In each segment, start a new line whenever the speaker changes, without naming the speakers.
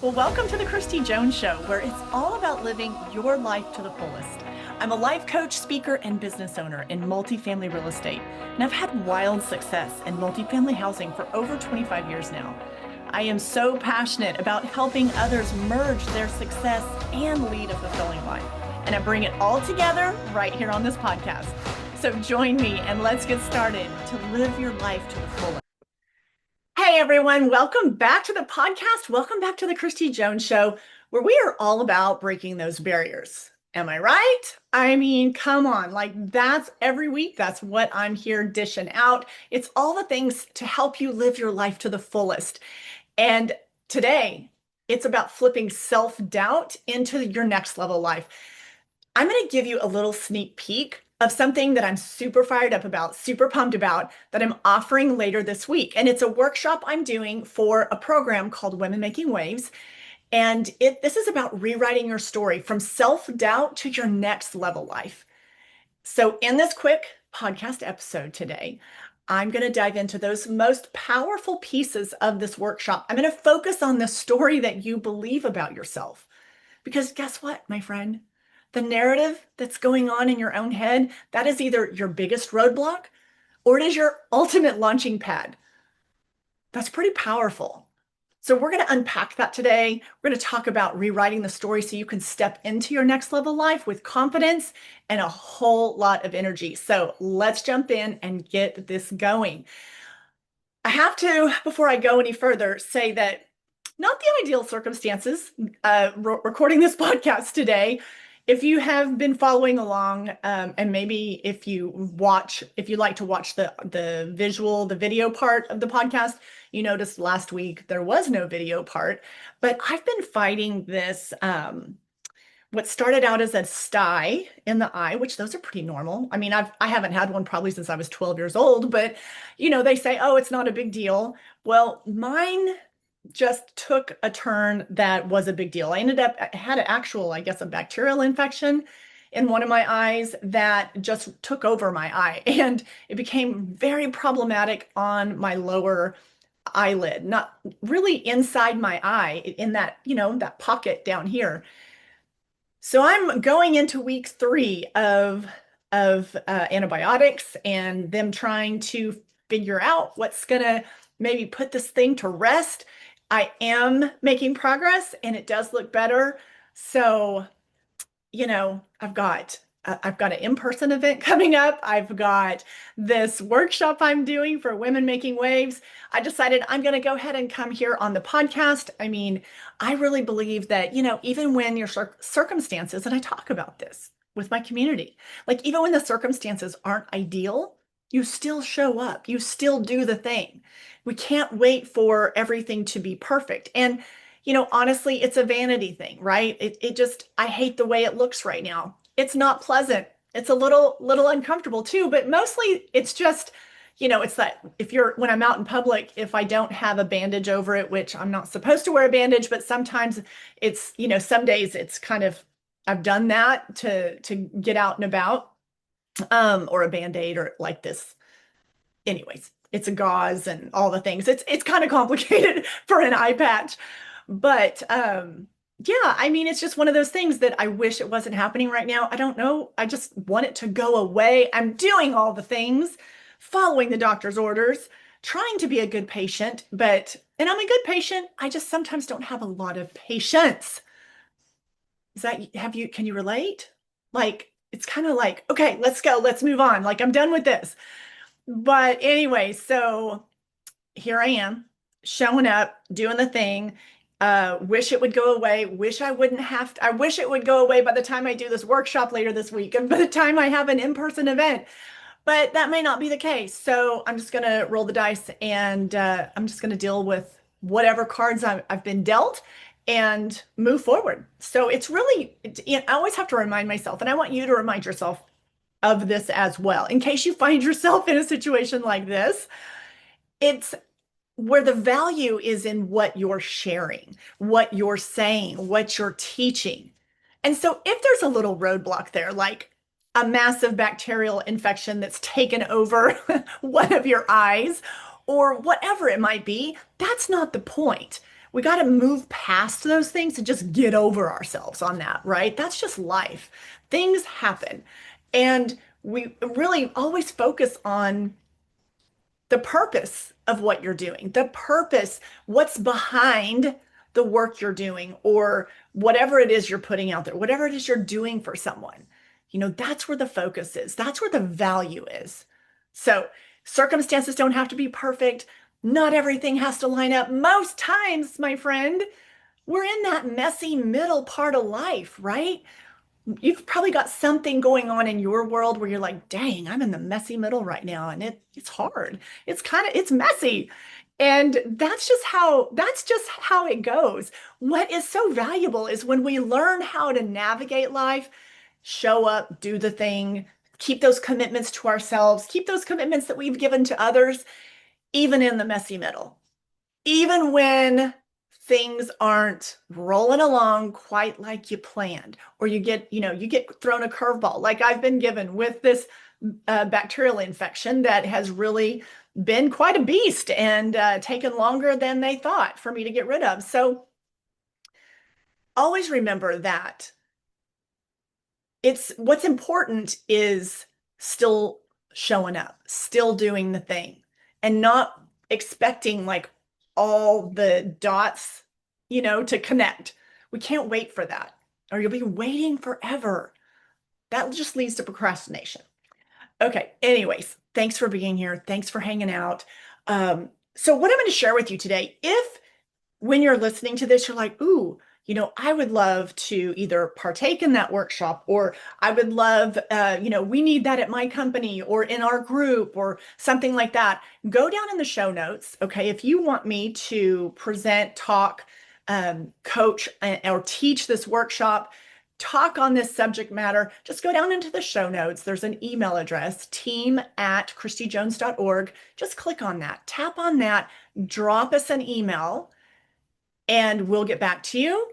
Well, welcome to the Kristi Jones Show, where it's all about living your life to the fullest. I'm a life coach, speaker, and business owner in multifamily real estate, and I've had wild success in multifamily housing for over 25 years now. I am so passionate about helping others merge their success and lead a fulfilling life, and I bring it all together right here on this podcast. So join me and let's get started to live your life to the fullest. Hey everyone, welcome back to the podcast. Welcome back to the Kristi Jones Show, where we are all about breaking those barriers. Am I right? I mean, come on, like that's every week. That's what I'm here dishing out. It's all the things to help you live your life to the fullest. And today, it's about flipping self-doubt into your next level life. I'm going to give you a little sneak peek of something that I'm super fired up about, super pumped about, that I'm offering later this week. And it's a workshop I'm doing for a program called Women Making Waves. And this is about rewriting your story from self-doubt to your next level life. So in this quick podcast episode today, I'm going to dive into those most powerful pieces of this workshop. I'm going to focus on the story that you believe about yourself. Because guess what, my friend? The narrative that's going on in your own head, that is either your biggest roadblock or it is your ultimate launching pad. That's pretty powerful. So we're going to unpack that today. We're going to talk about rewriting the story so you can step into your next level life with confidence and a whole lot of energy. So let's jump in and get this going. I have to, before I go any further, say that not the ideal circumstances recording this podcast today. If you have been following along, and maybe if you like to watch the video part of the podcast, you noticed last week there was no video part, but I've been fighting this, what started out as a sty in the eye, which those are pretty normal. I mean, I haven't had one probably since I was 12 years old, but they say, oh, it's not a big deal. Well, mine just took a turn that was a big deal. I had an actual, I guess, a bacterial infection in one of my eyes that just took over my eye. And it became very problematic on my lower eyelid, not really inside my eye, in that, that pocket down here. So I'm going into week 3 of antibiotics and them trying to figure out what's gonna maybe put this thing to rest. I am making progress and it does look better. So, I've got an in-person event coming up. I've got this workshop I'm doing for Women Making Waves. I decided I'm going to go ahead and come here on the podcast. I mean, I really believe that, even when your circumstances, and I talk about this with my community, like even when the circumstances aren't ideal, you still show up, you still do the thing. We can't wait for everything to be perfect. And, honestly, it's a vanity thing, right? I hate the way it looks right now. It's not pleasant. It's a little uncomfortable too, but mostly it's just, it's that when I'm out in public, if I don't have a bandage over it, which I'm not supposed to wear a bandage, but sometimes it's, some days it's kind of, I've done that to get out and about, or a Band-Aid or like this. Anyways, it's a gauze and all the things. It's kind of complicated for an eye patch, but yeah, I mean, it's just one of those things that I wish it wasn't happening right now. I don't know. I just want it to go away. I'm doing all the things, following the doctor's orders, trying to be a good patient, and I'm a good patient. I just sometimes don't have a lot of patience. Can you relate? Like, it's kind of like, okay, let's go, let's move on. Like, I'm done with this. But anyway, so here I am showing up, doing the thing. Wish it would go away. I wish it would go away by the time I do this workshop later this week and by the time I have an in-person event. But that may not be the case. So I'm just going to roll the dice and I'm just going to deal with whatever cards I've been dealt and move forward. So it's really, I always have to remind myself, and I want you to remind yourself of this as well. In case you find yourself in a situation like this, it's where the value is in what you're sharing, what you're saying, what you're teaching. And so if there's a little roadblock there, like a massive bacterial infection that's taken over one of your eyes or whatever it might be, that's not the point. We got to move past those things and just get over ourselves on that, right? That's just life. Things happen. And we really always focus on the purpose of what you're doing, the purpose, what's behind the work you're doing, or whatever it is you're putting out there, whatever it is you're doing for someone. That's where the focus is. That's where the value is. So circumstances don't have to be perfect. Not everything has to line up. Most times, my friend, we're in that messy middle part of life, right? You've probably got something going on in your world where you're like, dang, I'm in the messy middle right now, and it's hard. It's messy. And that's just how it goes. What is so valuable is when we learn how to navigate life, show up, do the thing, keep those commitments to ourselves, keep those commitments that we've given to others, even in the messy middle, even when things aren't rolling along quite like you planned, or you get thrown a curveball like I've been given with this bacterial infection that has really been quite a beast and taken longer than they thought for me to get rid of. So always remember that it's what's important is still showing up, still doing the thing, and not expecting like all the dots, to connect. We can't wait for that, or you'll be waiting forever. That just leads to procrastination. Okay, anyways, thanks for being here. Thanks for hanging out. So, what I'm going to share with you today, if when you're listening to this, you're like, ooh, I would love to either partake in that workshop, or I would love, we need that at my company or in our group or something like that. Go down in the show notes. Okay. If you want me to present, talk, coach, or teach this workshop, talk on this subject matter, just go down into the show notes. There's an email address, team@kristijones.org. Just click on that, tap on that, drop us an email, and we'll get back to you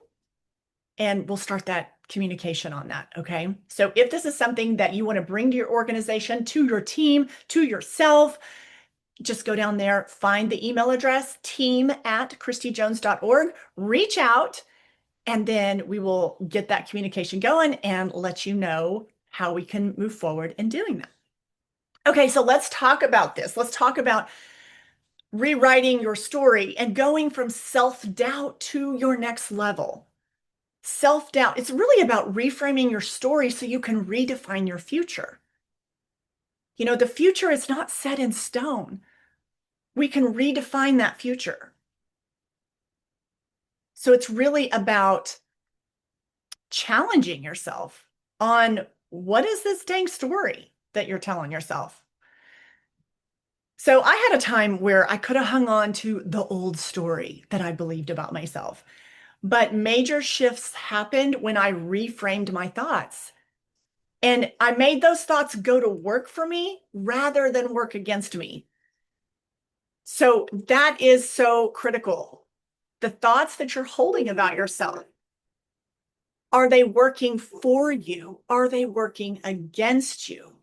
and we'll start that communication on that. Okay. So if this is something that you want to bring to your organization, to your team, to yourself, just go down there, find the email address, team@kristijones.org, reach out, and then we will get that communication going and let you know how we can move forward in doing that. Okay. So let's talk about this. Let's talk about rewriting your story and going from self-doubt to your next level. Self-doubt, it's really about reframing your story so you can redefine your future. The future is not set in stone. We can redefine that future. So it's really about challenging yourself on what is this dang story that you're telling yourself. So I had a time where I could have hung on to the old story that I believed about myself. But major shifts happened when I reframed my thoughts. And I made those thoughts go to work for me rather than work against me. So that is so critical. The thoughts that you're holding about yourself, are they working for you? Are they working against you?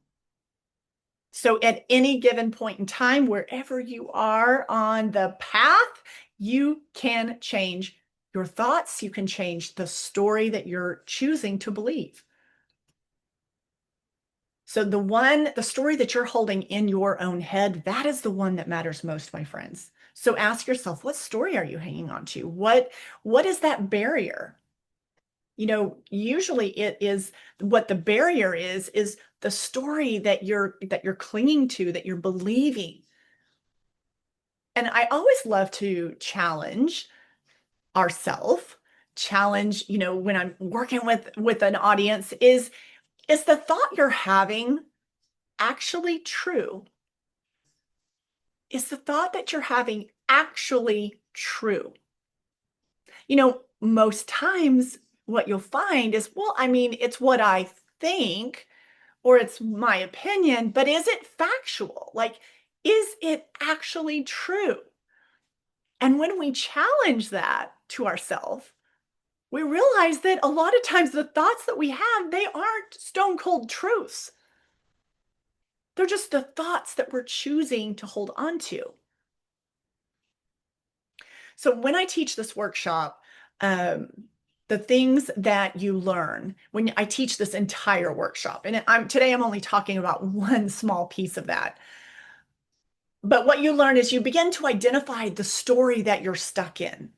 So at any given point in time, wherever you are on the path, you can change your thoughts. You can change the story that you're choosing to believe. So the story that you're holding in your own head, that is the one that matters most, my friends. So ask yourself, what story are you hanging on to? What is that barrier? Usually it is what the barrier is the story that you're clinging to, that you're believing. And I always love to challenge ourselves, challenge, when I'm working with an audience, is the thought you're having actually true? Is the thought that you're having actually true? Most times what you'll find is, well, I mean, it's what I think or it's my opinion, but is it factual? Like, is it actually true? And when we challenge that to ourselves, we realize that a lot of times the thoughts that we have, they aren't stone cold truths. They're just the thoughts that we're choosing to hold on to. So when I teach this workshop, um, the things that you learn when I teach this entire workshop, and today I'm only talking about one small piece of that. But what you learn is you begin to identify the story that you're stuck in.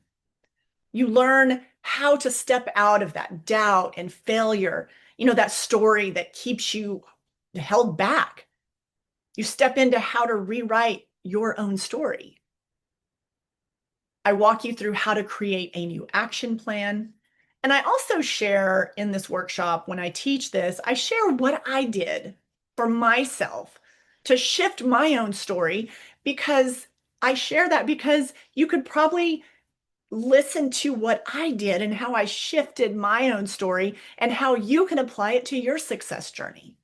You learn how to step out of that doubt and failure, that story that keeps you held back. You step into how to rewrite your own story. I walk you through how to create a new action plan. And I also share in this workshop, when I teach this, I share what I did for myself to shift my own story, because I share that because you could probably listen to what I did and how I shifted my own story and how you can apply it to your success journey.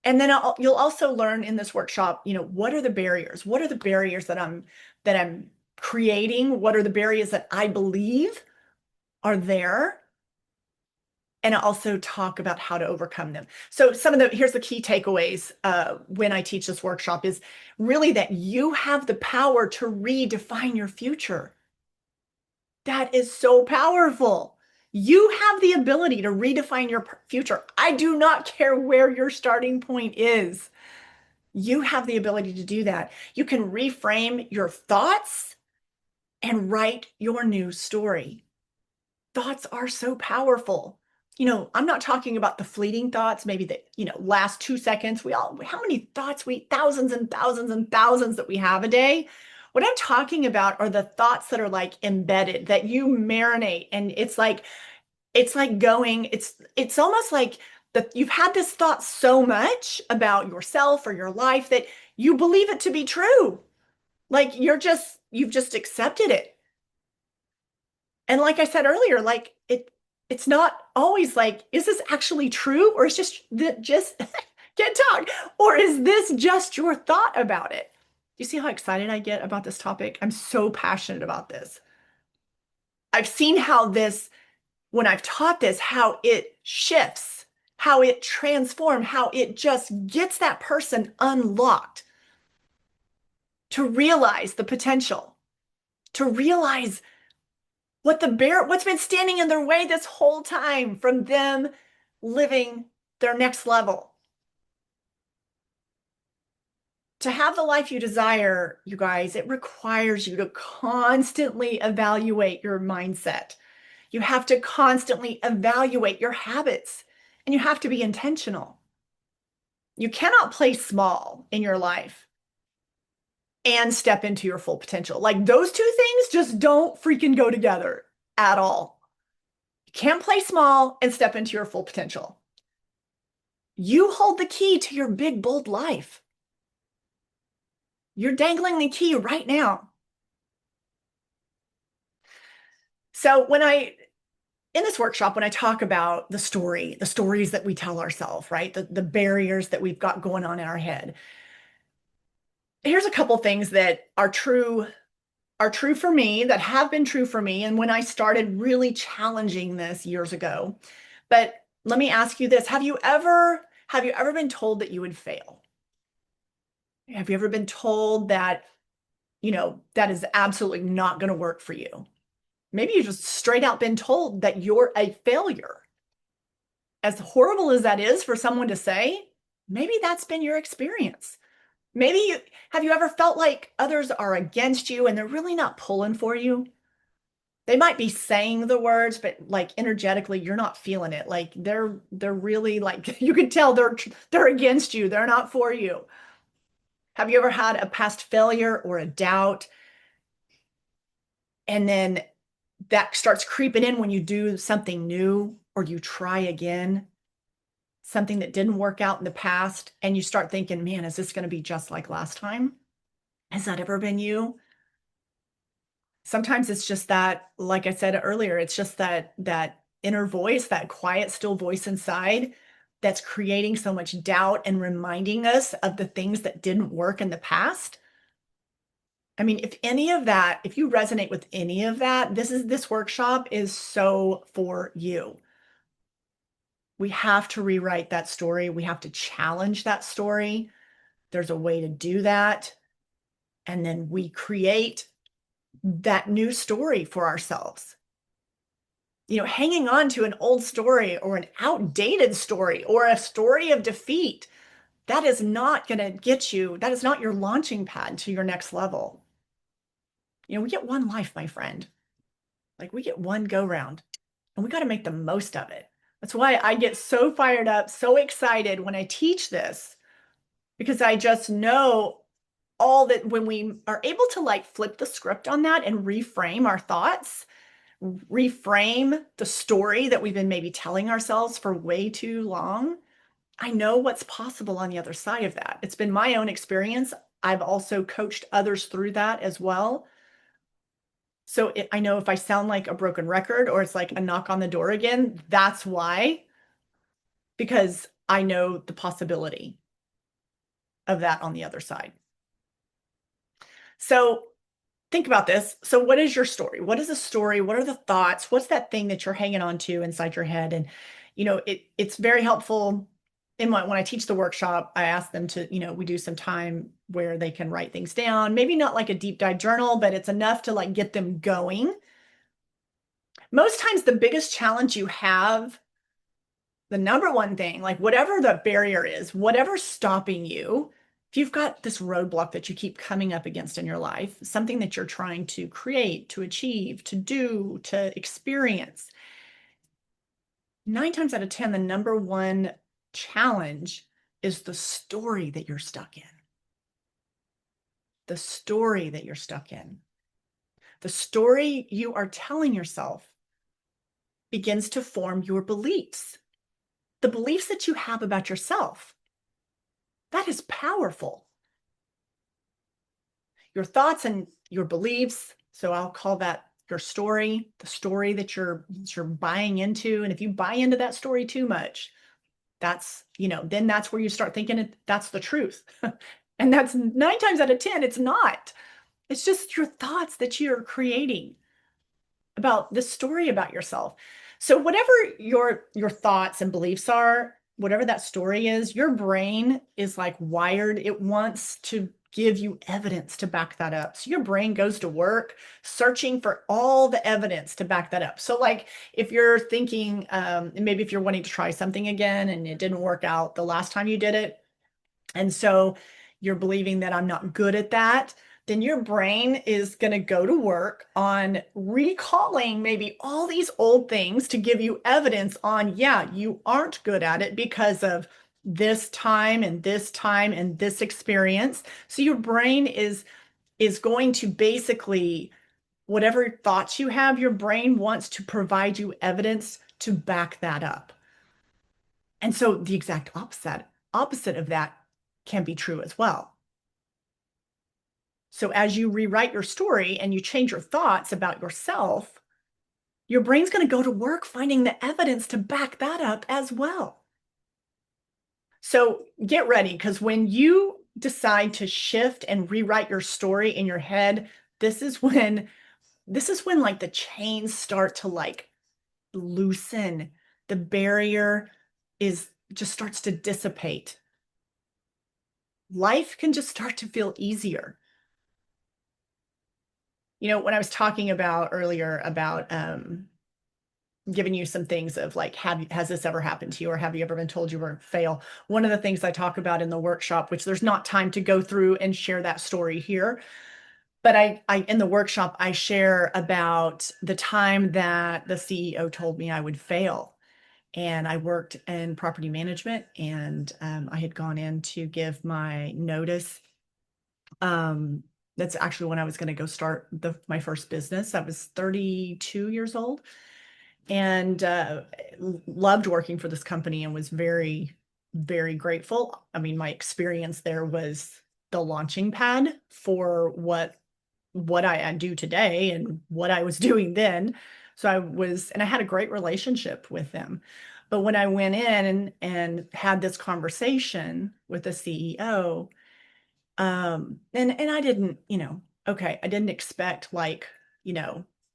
And then you'll also learn in this workshop, what are the barriers? What are the barriers that I'm creating? What are the barriers that I believe are there? And I also talk about how to overcome them. So here's the key takeaways when I teach this workshop is really that you have the power to redefine your future. That is so powerful. You have the ability to redefine your future. I do not care where your starting point is. You have the ability to do that. You can reframe your thoughts and write your new story. Thoughts are so powerful. I'm not talking about the fleeting thoughts, maybe the, last 2 seconds. How many thoughts thousands and thousands and thousands that we have a day. What I'm talking about are the thoughts that are like embedded, that you marinate. And it's almost like that you've had this thought so much about yourself or your life that you believe it to be true. Like you've just accepted it. And like I said earlier, it's not always like, is this actually true? Or is just can't talk? Or is this just your thought about it? Do you see how excited I get about this topic? I'm so passionate about this. I've seen when I've taught this, how it shifts, how it transforms, how it just gets that person unlocked to realize the potential, to realize what's been standing in their way this whole time from them living their next level. To have the life you desire, you guys, it requires you to constantly evaluate your mindset. You have to constantly evaluate your habits, and you have to be intentional. You cannot play small in your life and step into your full potential. Like those two things just don't freaking go together at all. You can't play small and step into your full potential. You hold the key to your big, bold life. You're dangling the key right now. So in this workshop, when I talk about the stories that we tell ourselves, right? The barriers that we've got going on in our head. Here's a couple things that are true for me, that have been true for me, and when I started really challenging this years ago. But let me ask you this. Have you ever been told that you would fail? Have you ever been told that, that is absolutely not going to work for you? Maybe you've just straight out been told that you're a failure. As horrible as that is for someone to say, maybe that's been your experience. Have you ever felt like others are against you and they're really not pulling for you? They might be saying the words, but like energetically, you're not feeling it. Like they're really like, you can tell they're against you. They're not for you. Have you ever had a past failure or a doubt? And then that starts creeping in when you do something new or you try again, something that didn't work out in the past, and you start thinking, man, is this going to be just like last time? Has that ever been you? Sometimes it's just that, like I said earlier, it's just that inner voice, that quiet, still voice inside that's creating so much doubt and reminding us of the things that didn't work in the past. I mean, if you resonate with any of that, this workshop is so for you. We have to rewrite that story. We have to challenge that story. There's a way to do that. And then we create that new story for ourselves. Hanging on to an old story or an outdated story or a story of defeat, that is not going to get you, that is not your launching pad to your next level. We get one life, my friend. Like we get one go round and we got to make the most of it. That's why I get so fired up, so excited when I teach this, because I just know all that when we are able to like flip the script on that and reframe our thoughts, reframe the story that we've been maybe telling ourselves for way too long, I know what's possible on the other side of that. It's been my own experience. I've also coached others through that as well. So I know if I sound like a broken record or it's like a knock on the door again, that's why, because I know the possibility of that on the other side. So think about this. So what is your story? What is the story? What are the thoughts? What's that thing that you're hanging on to inside your head? And, it's very helpful. When I teach the workshop, I ask them to, we do some time where they can write things down, maybe not like a deep dive journal, but it's enough to like get them going. Most times the biggest challenge you have, the number one thing, like whatever the barrier is, whatever's stopping you, if you've got this roadblock that you keep coming up against in your life, something that you're trying to create, to achieve, to do, to experience, 9 times out of 10, the number one challenge is the story that you're stuck in. The story that you're stuck in. The story you are telling yourself begins to form your beliefs. The beliefs that you have about yourself. That is powerful. Your thoughts and your beliefs. So I'll call that your story, the story that you're buying into. And if you buy into that story too much, that's, then that's where you start thinking that's the truth. And that's 9 times out of 10, it's not. It's just your thoughts that you're creating about this story about yourself. So whatever your thoughts and beliefs are, whatever that story is, your brain is like wired. It wants to give you evidence to back that up. So your brain goes to work searching for all the evidence to back that up. So like if you're thinking, maybe if you're wanting to try something again and it didn't work out the last time you did it, and so you're believing that I'm not good at that, then your brain is going to go to work on recalling maybe all these old things to give you evidence on, yeah, you aren't good at it because of this time and this time and this experience. So your brain is going to basically, whatever thoughts you have, your brain wants to provide you evidence to back that up. And so the exact opposite of that can be true as well. So as you rewrite your story and you change your thoughts about yourself, your brain's going to go to work finding the evidence to back that up as well. So get ready, because when you decide to shift and rewrite your story in your head, this is when like the chains start to like loosen. The barrier just starts to dissipate. Life can just start to feel easier. When I was talking about earlier about giving you some things of like, has this ever happened to you, or have you ever been told you were fail? One of the things I talk about in the workshop, which there's not time to go through and share that story here, but I in the workshop, I share about the time that the CEO told me I would fail. And I worked in property management, and I had gone in to give my notice. That's actually when I was going to go start my first business. I was 32 years old and loved working for this company and was very, very grateful. I mean, my experience there was the launching pad for what I do today and what I was doing then. So and I had a great relationship with them. But when I went in and had this conversation with the CEO, and I didn't, okay, I didn't expect like,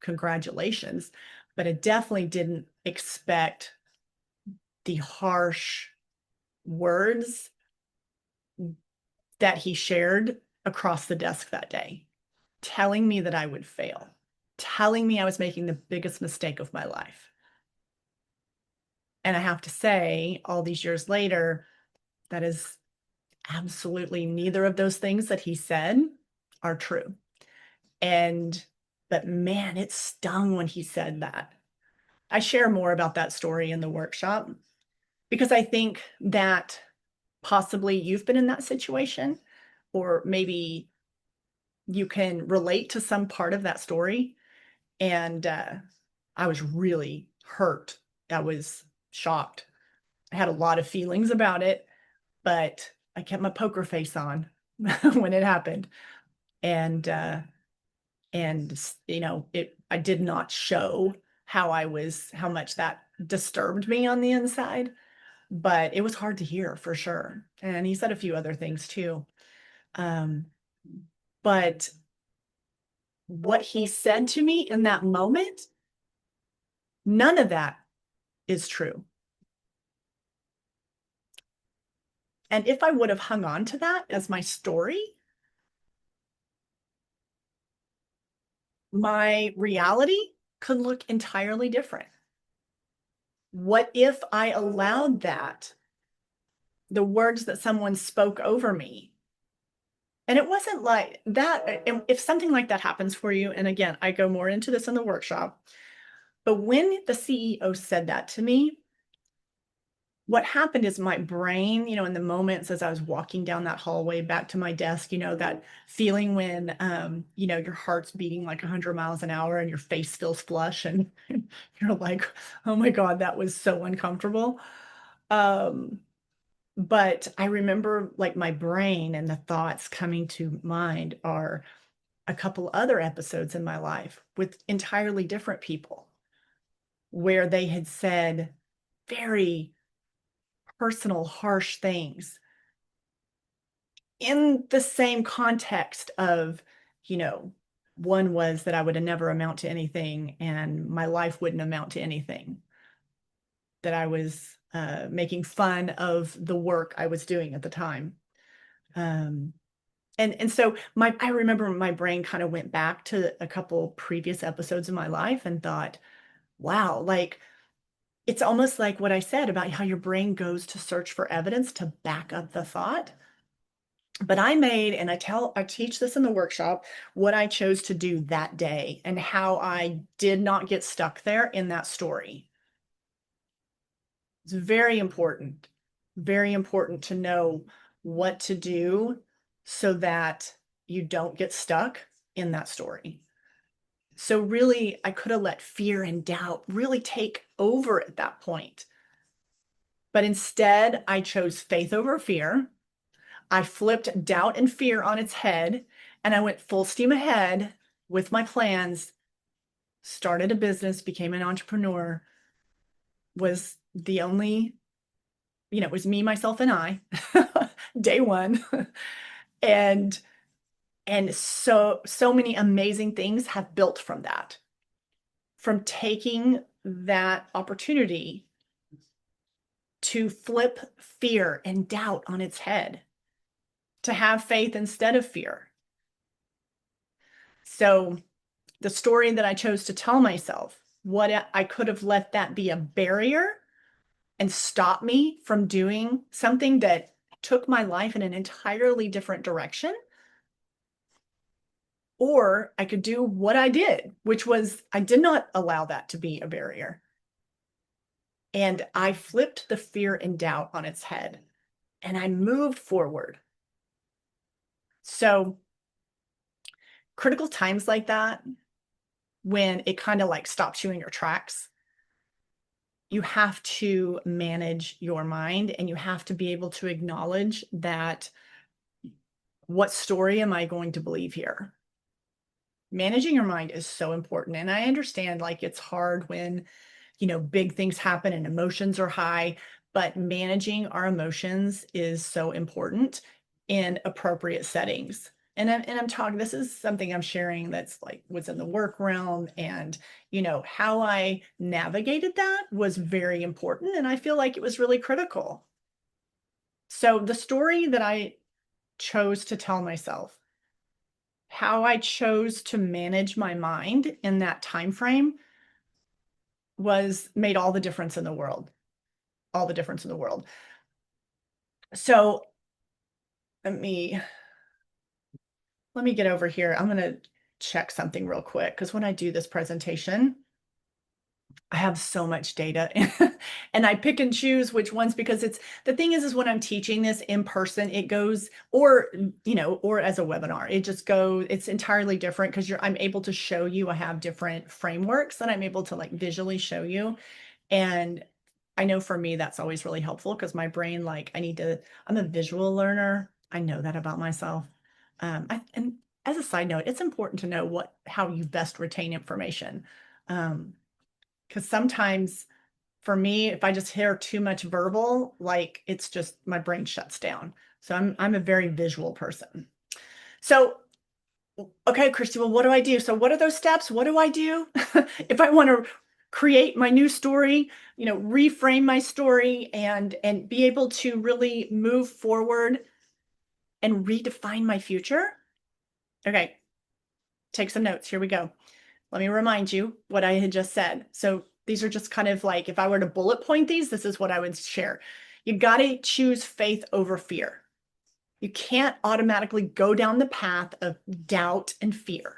congratulations, but I definitely didn't expect the harsh words that he shared across the desk that day. telling me that I would fail, telling me I was making the biggest mistake of my life. And I have to say, all these years later, that is absolutely neither of those things that he said are true. And, but man, it stung when he said that. I share more about that story in the workshop because I think that possibly you've been in that situation, or maybe you can relate to some part of that story. And I was really hurt. I was shocked. I had a lot of feelings about it, but I kept my poker face on when it happened. And I did not show how much that disturbed me on the inside, but it was hard to hear for sure. And he said a few other things too. Um, but what he said to me in that moment, none of that is true. And if I would have hung on to that as my story, my reality could look entirely different. What if I allowed that, the words that someone spoke over me? And it wasn't like that. If something like that happens for you, and again, I go more into this in the workshop, but when the CEO said that to me, what happened is my brain, in the moments as I was walking down that hallway back to my desk, that feeling when, your heart's beating like 100 miles an hour and your face feels flush and you're like, oh my God, that was so uncomfortable. Um, but I remember like my brain and the thoughts coming to mind are a couple other episodes in my life with entirely different people where they had said very personal, harsh things in the same context of, you know, one was that I would never amount to anything and my life wouldn't amount to anything, that I was making fun of the work I was doing at the time. Um, and so I remember my brain kind of went back to a couple previous episodes of my life and thought, wow, like it's almost like what I said about how your brain goes to search for evidence to back up the thought. But I made, and I teach this in the workshop, what I chose to do that day and how I did not get stuck there in that story. It's very important to know what to do so that you don't get stuck in that story. So really, I could have let fear and doubt really take over at that point. But instead, I chose faith over fear. I flipped doubt and fear on its head, and I went full steam ahead with my plans, started a business, became an entrepreneur, was the only, it was me, myself, and I, day one. And so many amazing things have built from that, from taking that opportunity to flip fear and doubt on its head, to have faith instead of fear. So the story that I chose to tell myself, what I could have let that be a barrier and stop me from doing something that took my life in an entirely different direction. Or I could do what I did, which was I did not allow that to be a barrier. And I flipped the fear and doubt on its head and I moved forward. So critical times like that, when it kind of like stops you in your tracks, you have to manage your mind and you have to be able to acknowledge that, what story am I going to believe here? Managing your mind is so important. And I understand like it's hard when, big things happen and emotions are high, but managing our emotions is so important in appropriate settings. And I'm talking, this is something I'm sharing that's like was in the work realm, and how I navigated that was very important. And I feel like it was really critical. So the story that I chose to tell myself how I chose to manage my mind in that time frame was made all the difference in the world. All the difference in the world. So let me get over here. I'm gonna check something real quick because when I do this presentation, I have so much data and I pick and choose which ones because it's the thing is when I'm teaching this in person, it goes or or as a webinar, it just goes, it's entirely different because I'm able to show you, I have different frameworks that I'm able to like visually show you. And I know for me, that's always really helpful because my brain, like I'm a visual learner. I know that about myself. And as a side note, it's important to know how you best retain information. Because sometimes for me, if I just hear too much verbal, like it's just my brain shuts down. So I'm a very visual person. So okay, Kristi, well, what do I do? So what are those steps? What do I do if I want to create my new story, reframe my story and be able to really move forward and redefine my future? Okay, take some notes. Here we go. Let me remind you what I had just said. So these are just kind of like, if I were to bullet point these, this is what I would share. You got to choose faith over fear. You can't automatically go down the path of doubt and fear.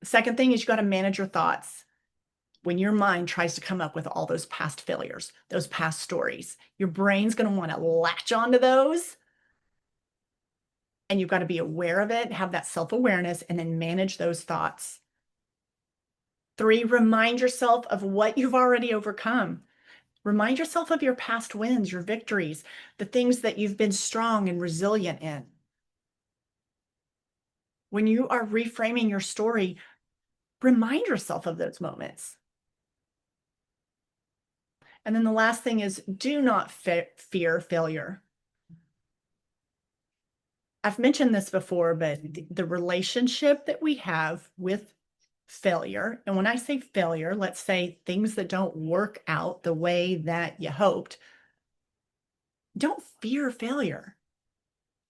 The second thing is you got to manage your thoughts. When your mind tries to come up with all those past failures, those past stories, your brain's going to want to latch onto those. And you've got to be aware of it, have that self-awareness, and then manage those thoughts. 3, remind yourself of what you've already overcome. Remind yourself of your past wins, your victories, the things that you've been strong and resilient in. When you are reframing your story, remind yourself of those moments. And then the last thing is do not fear failure. I've mentioned this before, but the relationship that we have with failure, and when I say failure, let's say things that don't work out the way that you hoped, don't fear failure.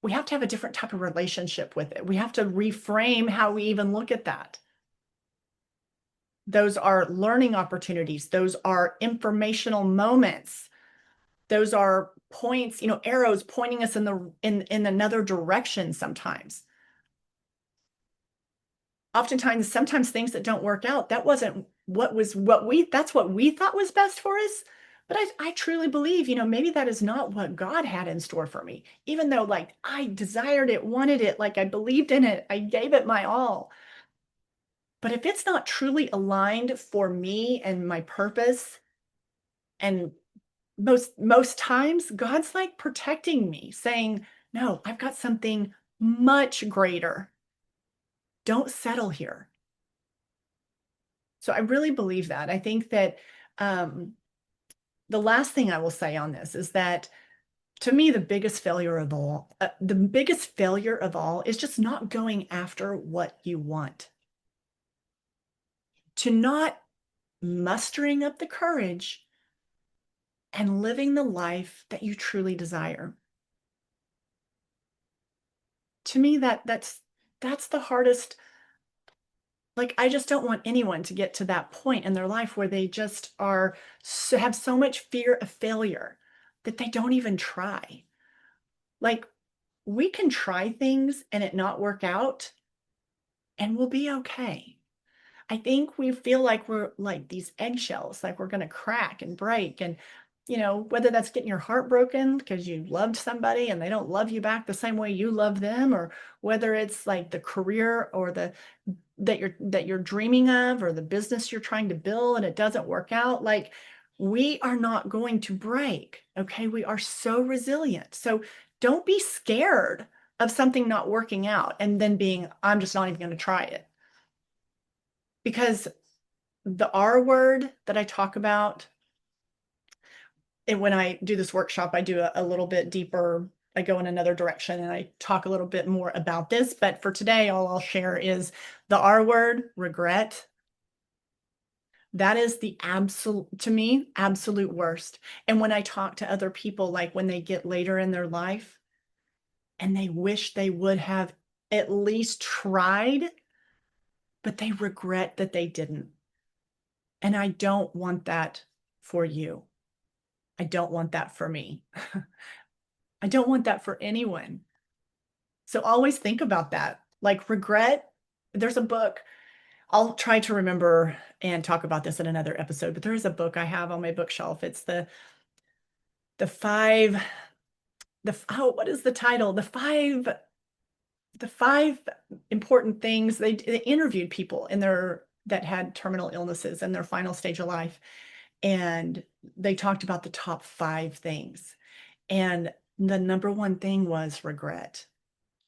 We have to have a different type of relationship with it. We have to reframe how we even look at that. Those are learning opportunities. Those are informational moments. Those are points, arrows pointing us in another direction sometimes. Oftentimes, sometimes things that don't work out, that wasn't that's what we thought was best for us. But I truly believe, maybe that is not what God had in store for me, even though like I desired it, wanted it, like I believed in it, I gave it my all. But if it's not truly aligned for me and my purpose, and most times God's like protecting me, saying, no, I've got something much greater. Don't settle here. So I really believe that. I think that the last thing I will say on this is that to me, the biggest failure of all, is just not going after what you want. To not mustering up the courage and living the life that you truly desire. To me, that's the hardest. Like, I just don't want anyone to get to that point in their life where they just have so much fear of failure that they don't even try. Like, we can try things and it not work out and we'll be okay. I think we feel like we're like these eggshells, like we're going to crack and break. And, whether that's getting your heart broken because you loved somebody and they don't love you back the same way you love them, or whether it's like the career or that you're dreaming of, or the business you're trying to build and it doesn't work out, like we are not going to break. Okay. We are so resilient. So don't be scared of something not working out and then I'm just not even going to try it. Because the R word that I talk about, and when I do this workshop, I do a little bit deeper. I go in another direction and I talk a little bit more about this. But for today, all I'll share is the R word, regret. That is the to me, absolute worst. And when I talk to other people, like when they get later in their life and they wish they would have at least tried, but they regret that they didn't. And I don't want that for you. I don't want that for me. I don't want that for anyone. So always think about that. Like regret, there's a book. I'll try to remember and talk about this in another episode, but there is a book I have on my bookshelf. It's the five what is the title? The five important things. They interviewed people in their that had terminal illnesses in their final stage of life, and they talked about the top 5 things. And the number one thing was regret.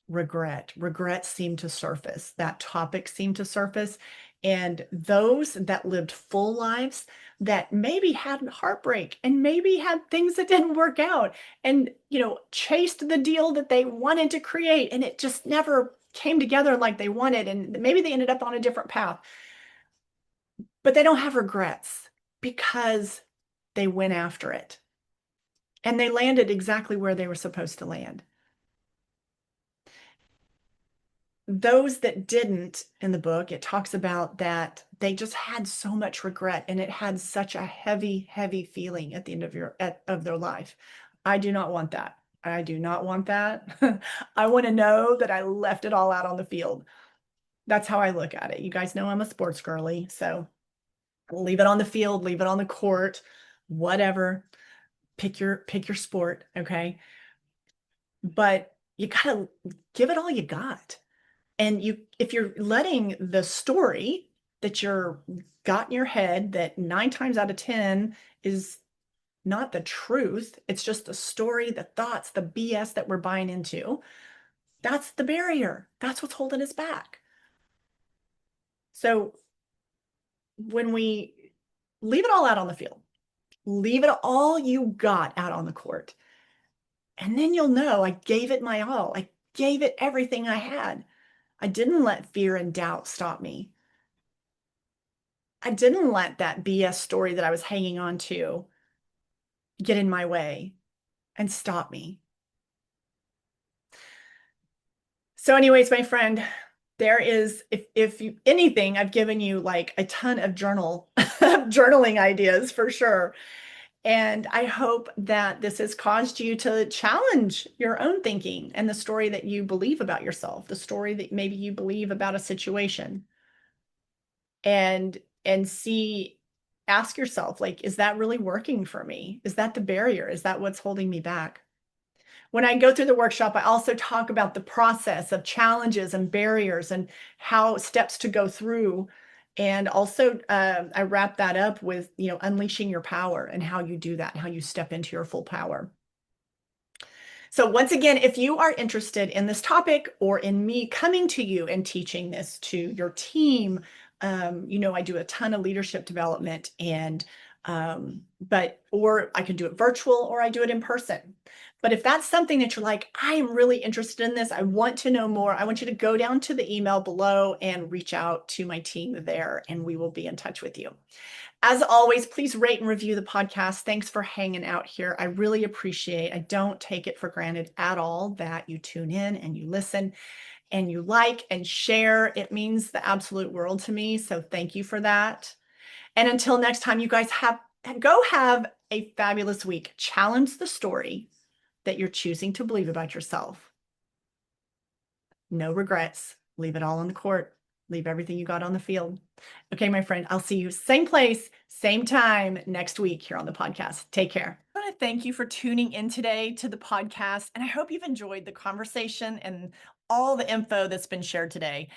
Regret seemed to surface. That topic seemed to surface. And those that lived full lives that maybe had heartbreak and maybe had things that didn't work out and, chased the deal that they wanted to create and it just never came together like they wanted. And maybe they ended up on a different path, but they don't have regrets because they went after it and they landed exactly where they were supposed to land. Those that didn't, in the book, it talks about that they just had so much regret and it had such a heavy, heavy feeling at the end of their life. I do not want that. I do not want that. I want to know that I left it all out on the field. That's how I look at it. You guys know I'm a sports girly, so leave it on the field, leave it on the court, whatever. Pick your sport, okay? But you gotta give it all you got. And if you're letting the story that you're got in your head that 9 times out of 10 is not the truth, it's just the story, the thoughts, the BS that we're buying into, that's the barrier. That's what's holding us back. So when we leave it all out on the field, leave it all you got out on the court, and then you'll know I gave it my all. I gave it everything I had. I didn't let fear and doubt stop me. I didn't let that BS story that I was hanging on to get in my way and stop me. So anyways, my friend, there is, if you, anything, I've given you like a ton of journaling ideas for sure. And I hope that this has caused you to challenge your own thinking and the story that you believe about yourself, the story that maybe you believe about a situation. And ask yourself, like, is that really working for me? Is that the barrier? Is that what's holding me back? When I go through the workshop, I also talk about the process of challenges and barriers and how steps to go through. And also, I wrap that up with, unleashing your power and how you do that, how you step into your full power. So once again, if you are interested in this topic or in me coming to you and teaching this to your team, I do a ton of leadership development or I can do it virtual or I do it in person. But if that's something that you're like, I'm really interested in this, I want to know more, I want you to go down to the email below and reach out to my team there, and we will be in touch with you. As always, please rate and review the podcast. Thanks for hanging out here. I really appreciate, I don't take it for granted at all that you tune in and you listen and you like and share. It means the absolute world to me. So thank you for that. And until next time, you guys go have a fabulous week. Challenge the story that you're choosing to believe about yourself. No regrets. Leave it all on the court. Leave everything you got on the field. Okay, my friend, I'll see you same place, same time next week here on the podcast. Take care. I want to thank you for tuning in today to the podcast, and I hope you've enjoyed the conversation and all the info that's been shared today.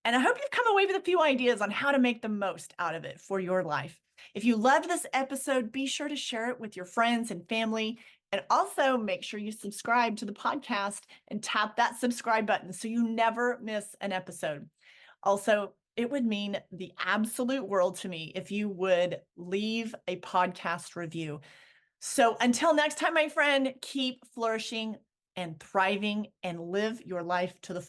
And I hope you've come away with a few ideas on how to make the most out of it for your life. If you loved this episode, be sure to share it with your friends and family. And also make sure you subscribe to the podcast and tap that subscribe button so you never miss an episode. Also, it would mean the absolute world to me if you would leave a podcast review. So until next time, my friend, keep flourishing and thriving and live your life to the